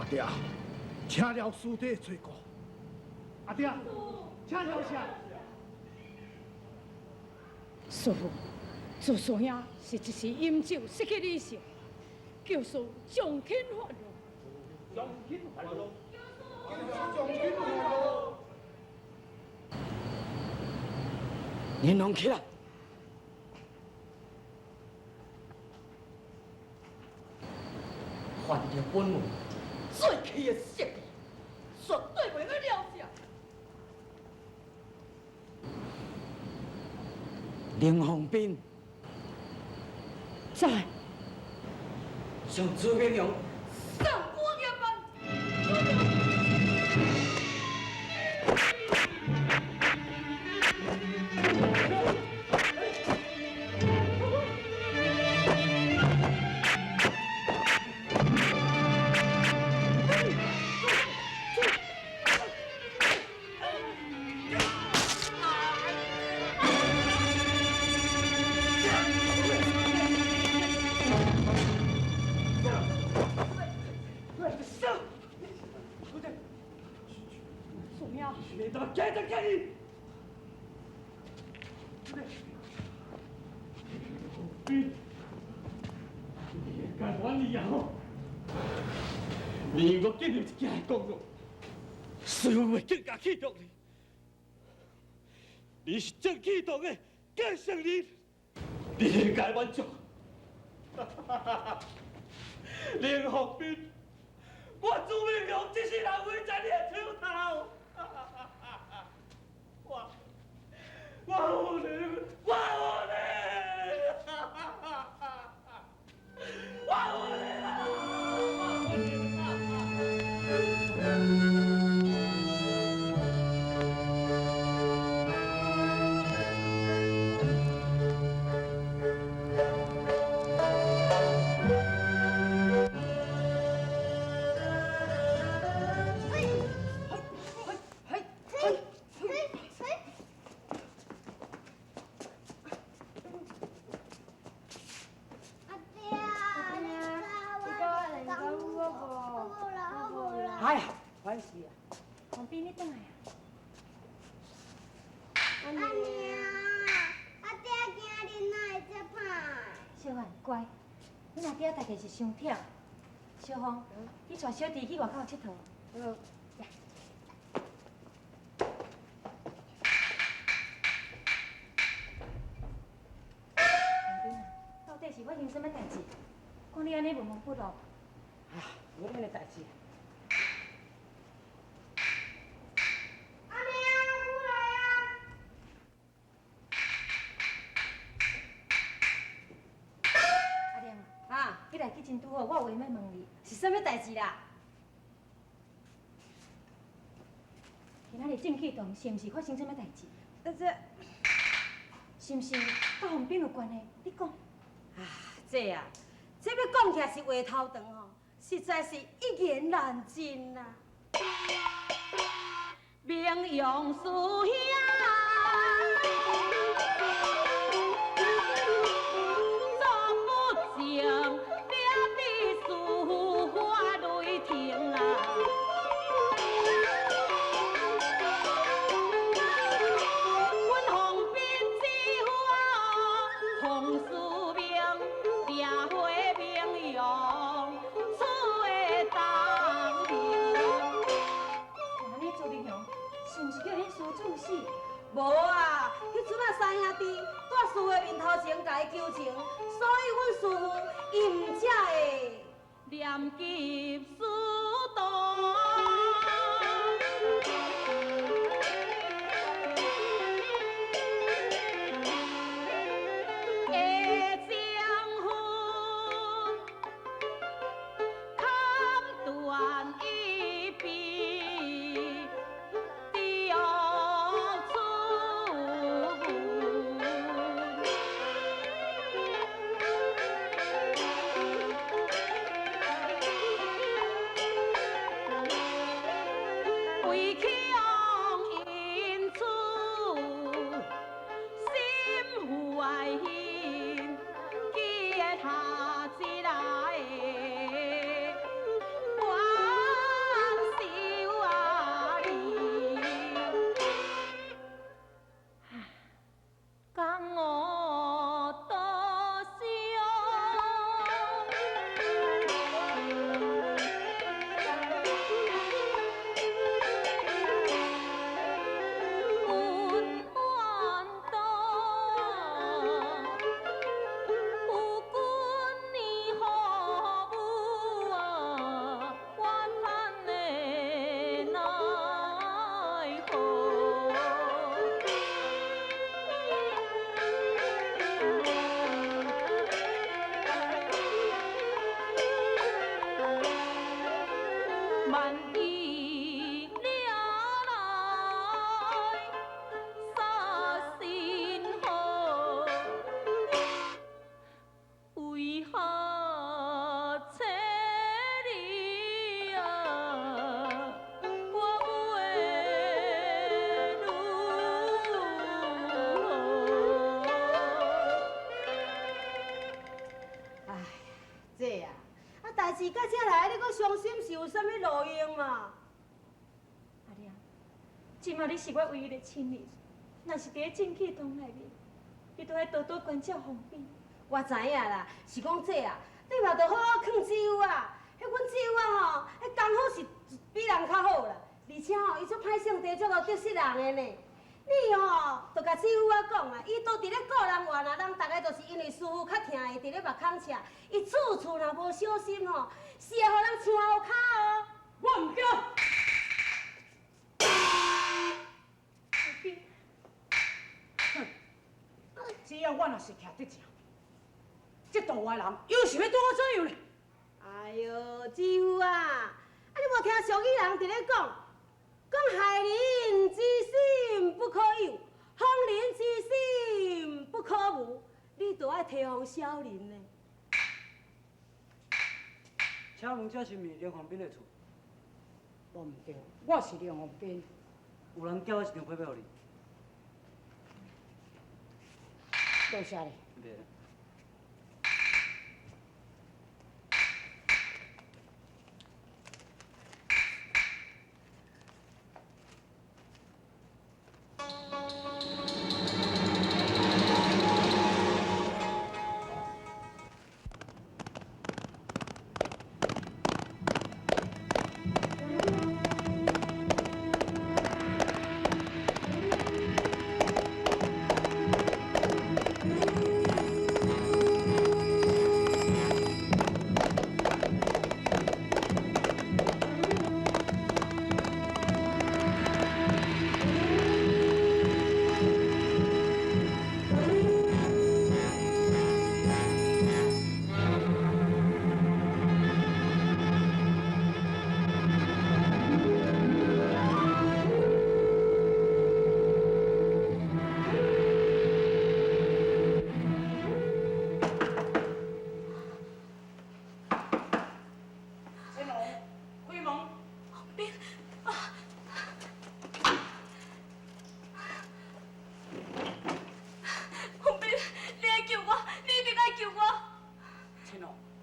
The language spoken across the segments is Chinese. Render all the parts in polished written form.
阿爹，请了师弟做过。阿爹，请了下。师父，自师兄是一时饮酒失去理性，教师将轻发落。将轻发落。将轻发落。连拢起来！犯着本门最气的色气，绝对袂去了解。林鸿斌，在。向朱明勇上官严班。你他妈给着给你！你该还你啊！你我今日一件来讲咯，师傅会更加气动你。你是正气动的继承人，你应该满足。林鸿斌，我朱明勇只是人为在你的手头。我有你，我有你，我有你啊！哎呀，关系啊，洪斌你倒来啊！阿娘，阿爹惊恁哪会这歹？小凡乖，你若爹大概是伤忝。小芳，你带小弟去外口佚佗。好。洪斌啊，到底是发生什么代志？看你安尼闷闷不乐。啊，无咩代志。阿娘，我来啊！阿亮啊，你来去真拄好，我有话要问你，是什么代志啦？今仔日正气动，是毋是发生什么代志？是毋是甲洪斌有关系？你讲。这要讲起来是话头长哦，实在是一言难尽呐。名扬师兄。无啊，迄阵啊三兄弟在师傅的面头前甲伊求情，所以阮师傅伊毋才会念及师道。代志到这来，你搁伤心是有啥物路用嘛？阿亮，即马你是我唯一的亲人，若是伫咧正气堂内面，你都爱多多关照方便。我知影啦，是讲这啊，你嘛着好好藏姊夫啊。迄阮姊夫啊吼，迄刚好是比人较好啦，而且吼，伊足歹性地，足有得失人的呢。你吼，着甲姊夫啊讲啊，伊都伫咧顾人怨啊，人大概就是因为师傅较疼伊，伫咧目孔赤，伊处处若无小心吼，是会互人穿后骹哦。我唔叫。只要我若是徛得正，这道外人又是要对我怎样呢？哎呦，姊夫啊，你无听俗语人伫咧讲，害人之心不可有，害人之心不可无，你着爱提防小人呢。请问这是毋是梁宏斌的厝？我唔对，我是梁宏斌。有人叫我一张配票互你。多谢你。袂。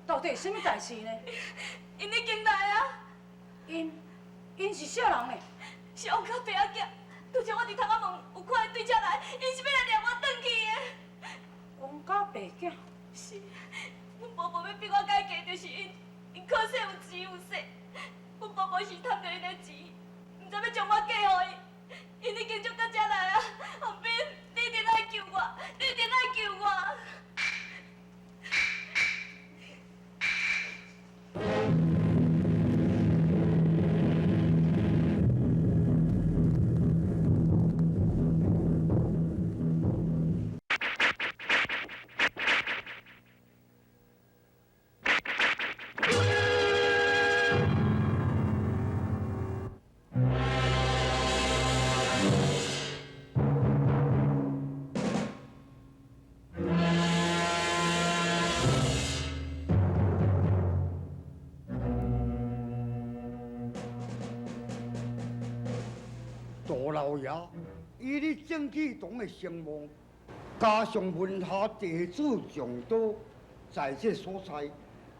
到底什么代志呢？因已经来啊！因是啥人呢？是王家伯仔囝，拄则我伫窗仔门有看伊对遮来，因是要来抓我转去的。王家伯囝？是，阮婆婆要逼我改嫁，就是因可惜有钱有势，阮婆婆是贪着因的钱，毋知要将我嫁互伊，因已经捉到遮来啊！后边你一定爱救我，你一定爱救我！大老爷以你正气堂的声望，加上文下地主众多，在这所在，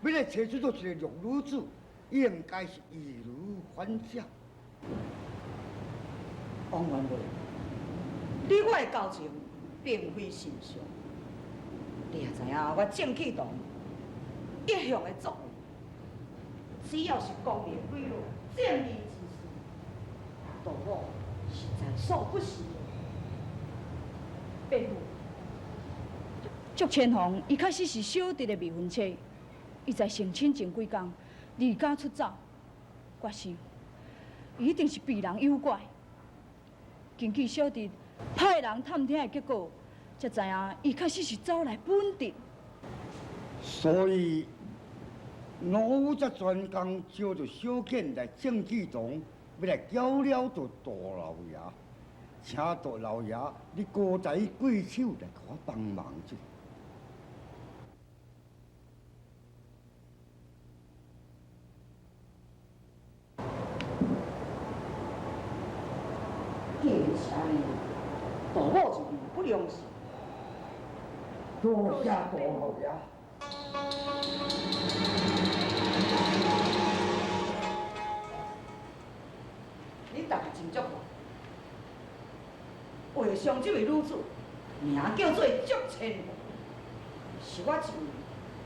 要来找出到一个弱女子，应该是易如反掌。王元贵，你我的交情并非寻常，你也知影我正气堂一向的作为，只要是公义归路、正义之士，道我是在所不惜的。伯父，祝千红伊确实是小弟的未婚妻，伊在成亲前几天离家出走，我想伊一定是被人诱拐。根据小弟派人探听的结果，才知影伊确实是走来本地。所以，我才专工招着小健来正气堂，要来交了着大老爷，请大老爷你高抬贵手来给我帮忙者。见下面，大我就不良心。多谢大老爷。心足大。画上这位女子，名叫做祝千红，是我一位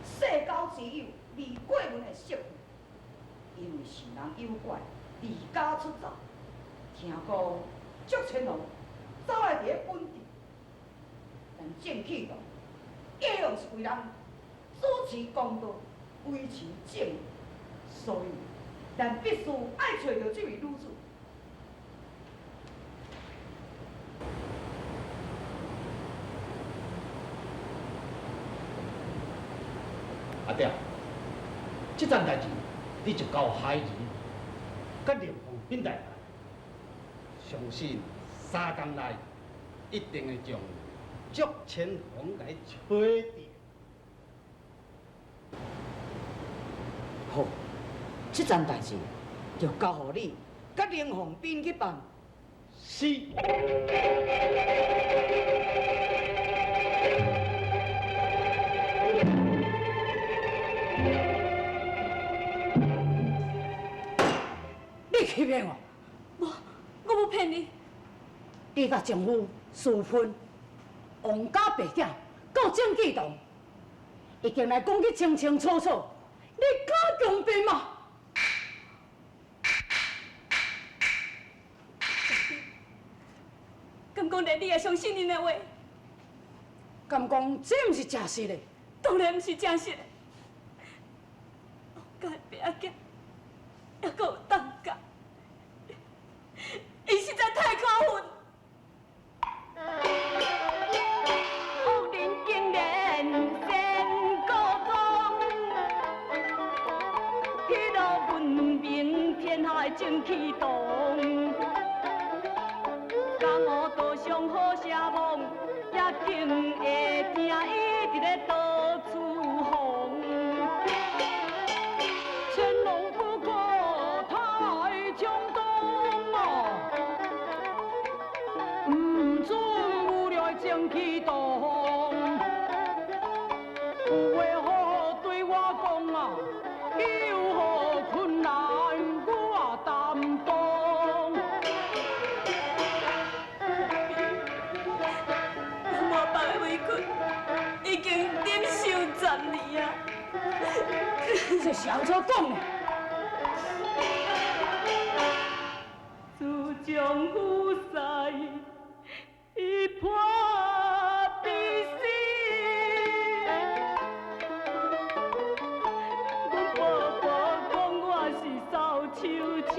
世交之友李桂文的媳妇。因为是人诱拐，离家出走，听讲祝千红走来伫咧本地，但郑启栋一向是为人主持公道，维持正义，所以咱必须爱找到这位女子。阿爹，这桩代志你就交海儿，甲连凤斌来办，相信3天内一定会将祝千红来找到。好，这桩代志就交互你甲林凤斌去办。是。你欺骗我！我无骗你。你甲丈夫私分，王家白囝，到郑启栋，已经来讲去清清楚楚，你敢强辩吗？敢讲连你也相信恁的话？敢讲这毋是真实的？当然毋是真实的。王家白囝，还阁有当家，伊实在太可恨。恶人竟然先告状，披露闻名天下的郑启栋，江湖道上好声望，也竟会听伊伫咧到处哄。乾隆不过太冲动啊，唔准有了郑启栋，有话好好对我讲啊，有何困难我担当。我爸的委屈已经忍受10年啊！这是安怎讲的？自将夫婿一破必死，阮婆婆讲我是扫帚痴，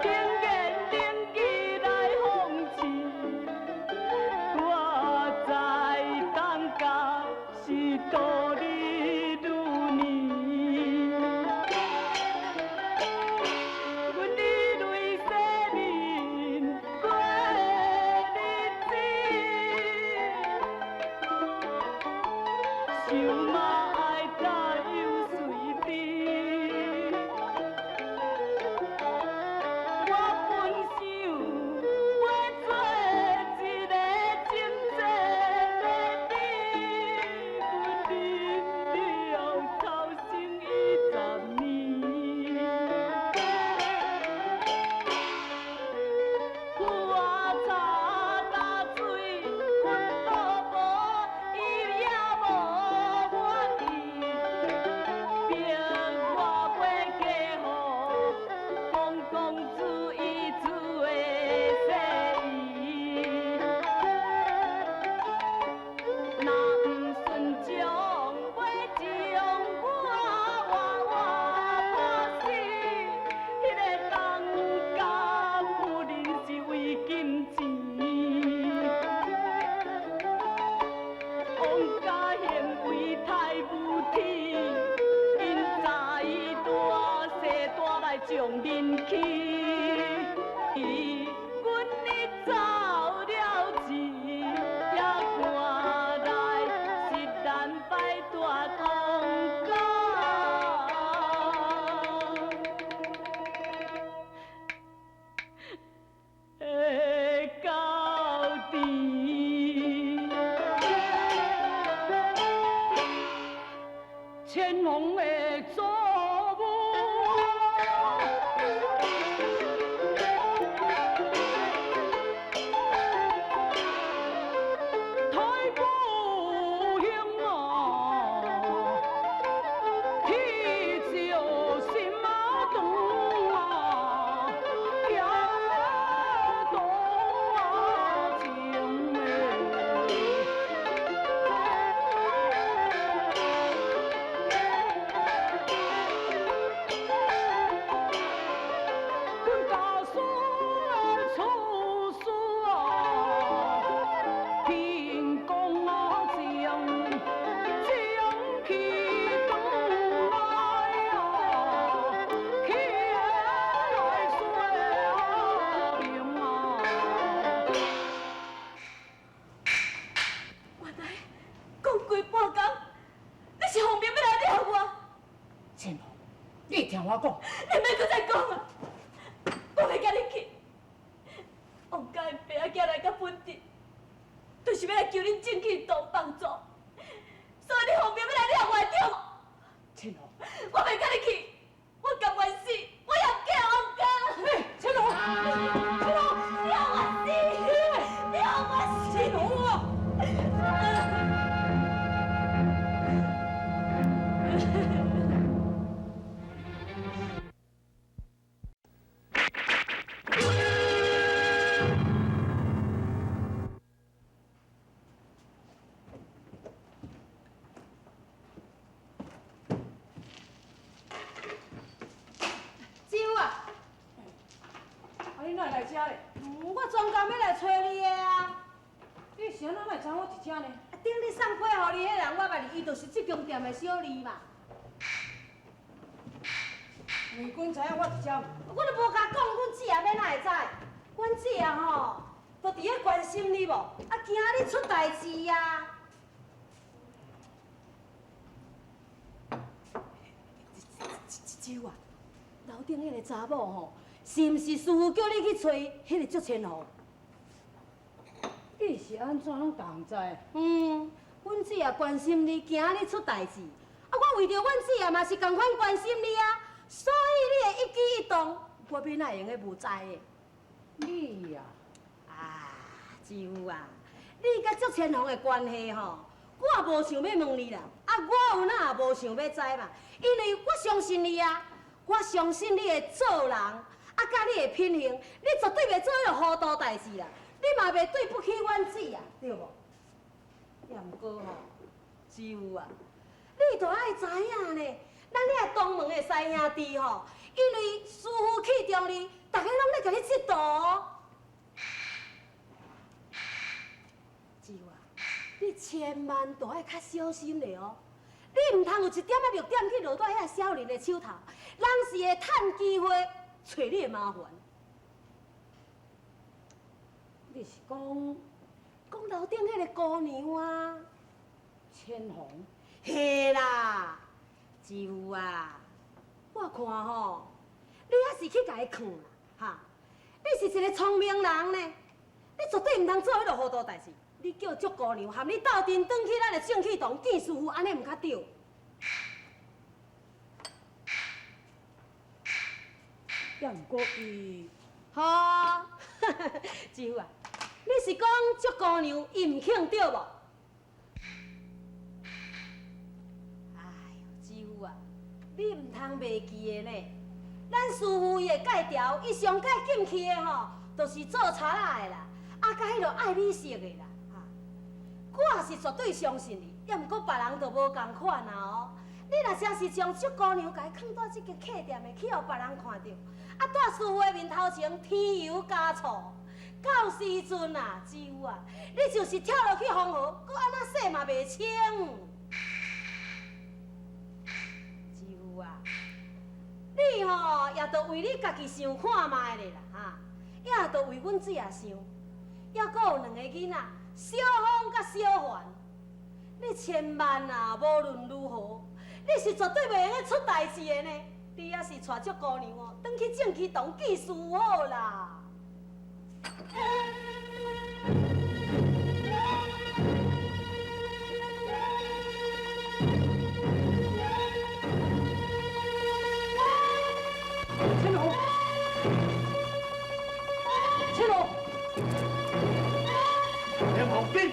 冷言冷语来讽刺，我知当家是道理如泥。阮你泪洗面过日子，想嘛爱他又随之。我本想要做一个真济美丽，阮忍了头生10年。我茶打水，阮老婆伊也无满意，逼我买嫁予公公主伊厝的生意。若毋顺从，要将我活死，迄个当家夫人是为金钱。王家行为太无体，因早已大势大来将人欺。阮日走了志，也赶来实难摆脱王家的高低。乾隆的祖母，千红，你听我讲，你免搁再讲啊！我要甲你去。王家的爸仔囝来到本地，就是要来求恁正气堂帮助，所以你方便要来了外中。千红，我袂甲你去，我甘愿死，我也不嫁王家。嘿，千红，千红，你让我死，你让我死！千红啊！我专工要来找你的啊！你是安怎会知我伫遮呢？顶日送批互你迄人，我捌你，伊就是这间店的小丽嘛。你阮知影我伫遮？我都无甲讲，阮姊也免哪会知？阮姊啊吼，都伫咧关心你无？啊，惊你出代志呀！舅啊，楼顶迄个查某吼。是毋是师傅叫你去找迄个祝千红？你是安怎拢同知？阮姊也关心你，惊你出代志。啊，我为着阮姊也嘛是同款关心你啊，所以你的一举一动，我免哪会用个无知的。你呀，舅啊，你甲祝千红的关系吼，我无想要问你啦。啊，我有哪也无想要知嘛，因为我相信你啊，我相信你会做人。啊，甲你的品行，你绝对袂做迄个糊涂代志啦！你嘛袂对不起阮姊啊，对无？也毋过吼，舅啊，你着爱知影呢，咱遐东门的师兄弟吼，因为师傅器重你，大家拢咧甲你嫉妒。舅啊，你千万着爱较小心咧哦！你毋通有一点仔弱点去落在遐小人的手头，人是会趁机会。找你的麻烦，你是讲楼顶迄个姑娘啊？千红，嘿啦，舅啊，我看吼，你还是去甲伊劝啦，哈！你是一个聪明人呢，你绝对唔通做迄个糊涂代志。你叫祝姑娘含你斗阵转去咱的正气堂见师傅，安尼唔较对。也毋过伊，哈，舅啊，你是讲祝姑娘伊唔肯对无？哎呦，舅啊，你唔通袂记的呢。咱师傅伊的戒条，伊上戒禁忌的吼，就是做贼仔的啦，啊，甲迄落爱美色的啦，哈。我是绝对相信你，也毋过别人就无共款啦哦。你若真是将祝姑娘甲伊放到这间客店的，去互别人看到。啊，带师傅的面头前添油加醋，到时阵啊，舅啊，你就是跳落去黄河，搁安那洗嘛袂清。舅啊，你吼也着为你家己想看卖咧啦，哈，也着为阮姊也想，也搁有两个囡仔，小芳甲小环，你千万啊，无论如何，你是绝对袂用出代志的呢。你也是带祝姑娘哦，转去正气堂见师傅好啦。千红，千红，连黄斌。